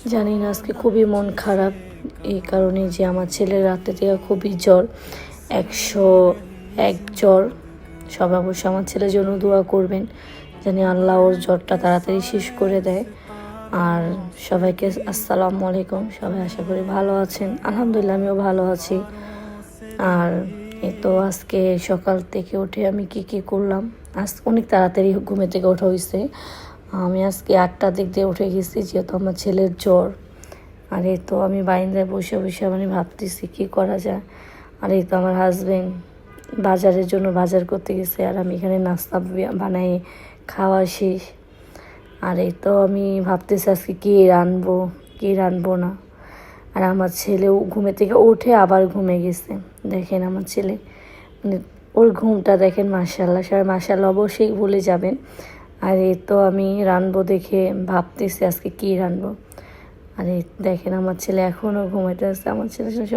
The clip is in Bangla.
জানি না আজকে খুবই মন খারাপ এই কারণে যে আমার ছেলের রাতে থেকে খুবই জ্বর, 101 জ্বর। সবাই অবশ্যই আমার ছেলের জন্য দোয়া করবেন, জানি আল্লাহ ওর জ্বরটা তাড়াতাড়ি শেষ করে দেয়। আর সবাইকে আসসালামু আলাইকুম। সবাই আশা করি ভালো আছেন। আলহামদুলিল্লাহ আমিও ভালো আছি। আর এই তো আজকে সকাল থেকে উঠে আমি কি করলাম, আজ অনেক তাড়াতাড়ি ঘুমে থেকে ওঠা হয়েছে। আমি আজকে 8টার দিক দিয়ে উঠে গেছি, যেহেতু আমার ছেলের জ্বর। আর এই তো আমি বারান্দায় বসে বসে মানে ভাবতেছি কী করা যায়। আর এই তো আমার হাজবেন্ড বাজারের জন্য বাজার করতে গেছে, আর আমি এখানে নাস্তা বানাই খাওয়া শেষ। আর এই তো আমি ভাবতেছি আজকে কী রানবো না। আর আমার ছেলেও ঘুমে থেকে উঠে আবার ঘুমে গেছে। দেখেন আমার ছেলে, মানে ওর ঘুমটা দেখেন, মাশাআল্লাহ। সবাই মাশাআল্লাহ অবশ্যই ভুলে যাবেন। আর এই তো আমি রানবো দেখে ভাবতেছি আজকে কী রানবো। আর এই দেখেন আমার ছেলে এখনও ঘুমাইতে আসছে। আমার ছেলে সব